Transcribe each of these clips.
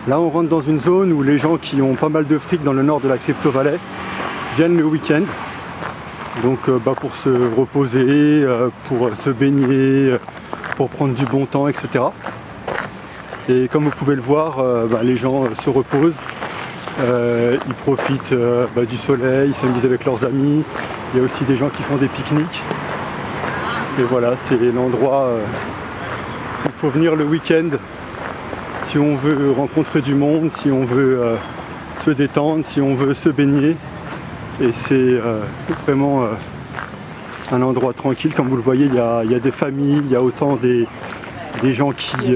Là on rentre dans une zone où les gens qui ont pas mal de fric dans le nord de la Crypto Valley viennent le week-end. Donc pour se reposer, pour se baigner, pour prendre du bon temps, etc. Et comme vous pouvez le voir, les gens se reposent, ils profitent du soleil, ils s'amusent avec leurs amis. Il y a aussi des gens qui font des pique-niques. Et voilà, c'est l'endroit où il faut venir le week-end si on veut rencontrer du monde, si on veut se détendre, si on veut se baigner. Et c'est vraiment un endroit tranquille. Comme vous le voyez, il y a des familles, il y a autant des gens qui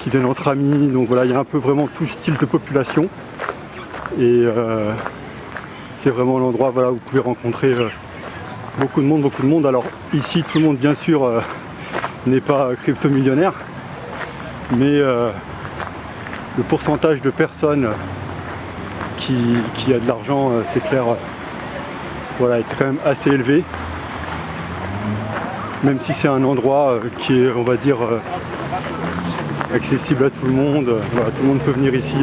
viennent entre amis. Donc voilà, il y a un peu vraiment tout style de population. Et c'est vraiment l'endroit où vous pouvez rencontrer beaucoup de monde. Alors ici, tout le monde, bien sûr, n'est pas crypto-millionnaire. Mais le pourcentage de personnes qui a de l'argent, c'est clair, est quand même assez élevé. Même si c'est un endroit qui est, on va dire, accessible à tout le monde. Tout le monde peut venir ici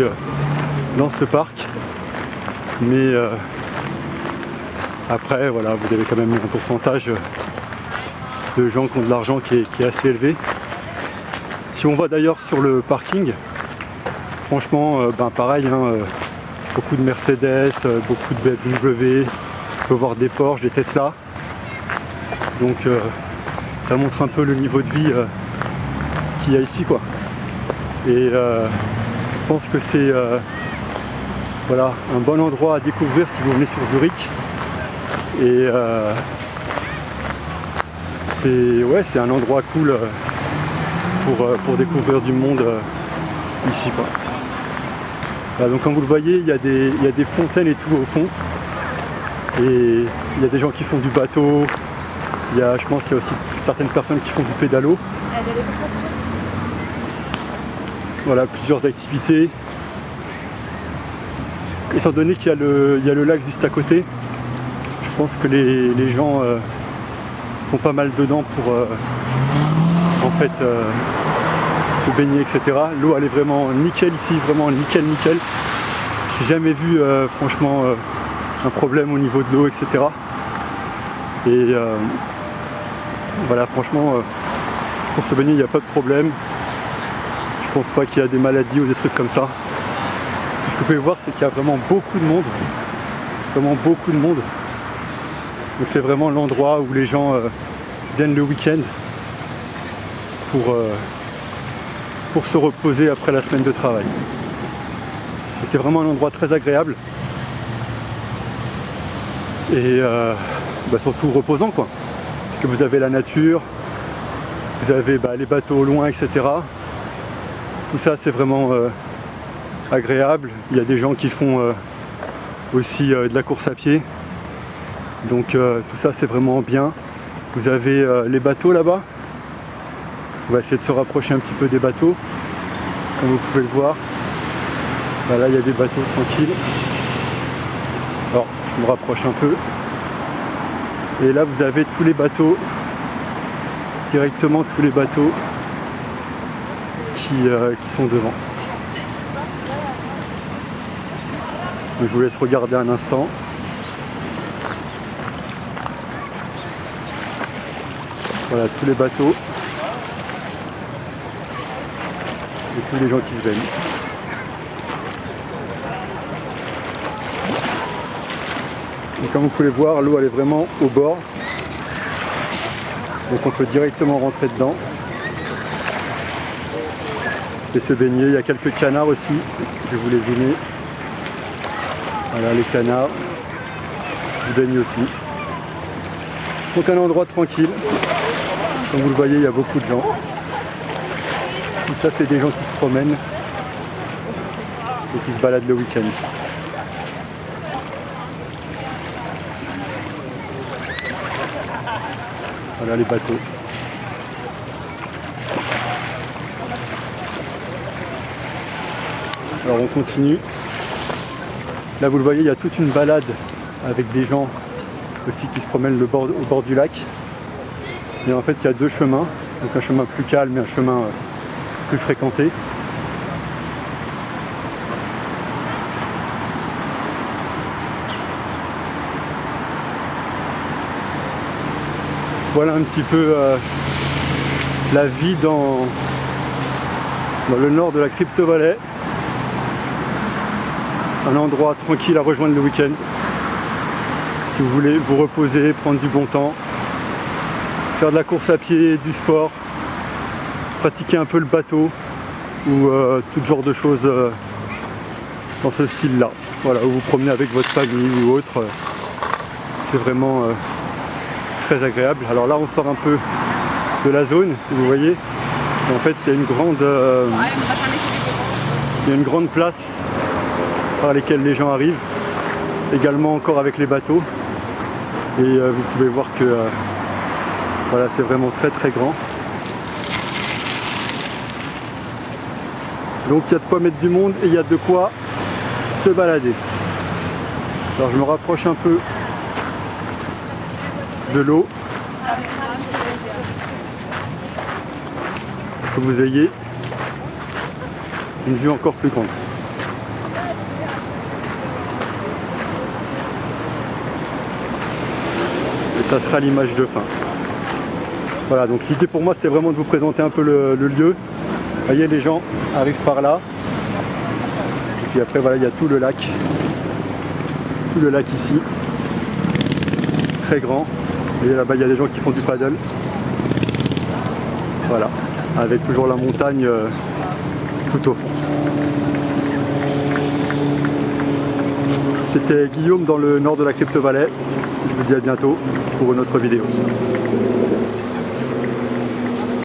dans ce parc. Mais après, vous avez quand même un pourcentage de gens qui ont de l'argent qui est assez élevé. Si on va d'ailleurs sur le parking, franchement, pareil, beaucoup de Mercedes, beaucoup de BMW, on peut voir des Porsche, des Tesla. Donc ça montre un peu le niveau de vie qu'il y a ici, quoi. Et je pense que c'est un bon endroit à découvrir si vous venez sur Zurich. Et c'est un endroit cool pour découvrir du monde ici, quoi. Voilà, donc comme vous le voyez, il y a des fontaines et tout au fond. Et il y a des gens qui font du bateau. Je pense qu'il y a aussi certaines personnes qui font du pédalo. Voilà, plusieurs activités. Étant donné qu'il y a le lac juste à côté, je pense que les gens font pas mal dedans pour se baigner, etc. L'eau elle est vraiment nickel ici, vraiment nickel. J'ai jamais vu franchement un problème au niveau de l'eau, etc. Et franchement pour se baigner il n'y a pas de problème. Je pense pas qu'il y a des maladies ou des trucs comme ça. Tout ce que vous pouvez voir c'est qu'il y a vraiment beaucoup de monde. Donc c'est vraiment l'endroit où les gens viennent le week-end pour se reposer après la semaine de travail. Et c'est vraiment un endroit très agréable et surtout reposant, quoi. Parce que vous avez la nature, vous avez les bateaux au loin, etc. Tout ça c'est vraiment agréable. Il y a des gens qui font aussi de la course à pied. Donc tout ça c'est vraiment bien. Vous avez les bateaux là-bas. On va essayer de se rapprocher un petit peu des bateaux, comme vous pouvez le voir. Là il y a des bateaux tranquilles. Alors je me rapproche un peu. Et là vous avez tous les bateaux, directement tous les bateaux qui sont devant. Donc, je vous laisse regarder un instant. Voilà tous les bateaux. Et tous les gens qui se baignent. Et comme vous pouvez voir, l'eau elle est vraiment au bord. Donc on peut directement rentrer dedans et se baigner. Il y a quelques canards aussi, je vais vous les zoomer. Voilà les canards, ils baignent aussi. Donc un endroit tranquille. Comme vous le voyez, il y a beaucoup de gens. Tout ça c'est des gens qui se promènent et qui se baladent le week-end. Voilà les bateaux. Alors on continue. Là vous le voyez, il y a toute une balade avec des gens aussi qui se promènent au bord du lac. Et en fait il y a deux chemins, donc un chemin plus calme et un chemin plus fréquenté. Voilà un petit peu la vie dans le nord de la Crypto Valley. Un endroit tranquille à rejoindre le week-end. Si vous voulez vous reposer, prendre du bon temps, faire de la course à pied, du sport, pratiquer un peu le bateau ou tout genre de choses dans ce style-là. Voilà, où vous promenez avec votre famille ou autre. C'est vraiment très agréable. Alors là, on sort un peu de la zone, vous voyez. Et en fait, il y a une grande place par lesquelles les gens arrivent, également encore avec les bateaux. Et vous pouvez voir que voilà, c'est vraiment très très grand. Donc il y a de quoi mettre du monde et il y a de quoi se balader. Alors je me rapproche un peu de l'eau pour que vous ayez une vue encore plus grande. Et ça sera l'image de fin. Voilà, donc l'idée pour moi c'était vraiment de vous présenter un peu le lieu. Vous voyez, les gens arrivent par là. Et puis après voilà, il y a tout le lac. Tout le lac ici. Très grand. Et là-bas il y a des gens qui font du paddle. Voilà. Avec toujours la montagne tout au fond. C'était Guillaume dans le nord de la Crypto Valley. Je vous dis à bientôt pour une autre vidéo.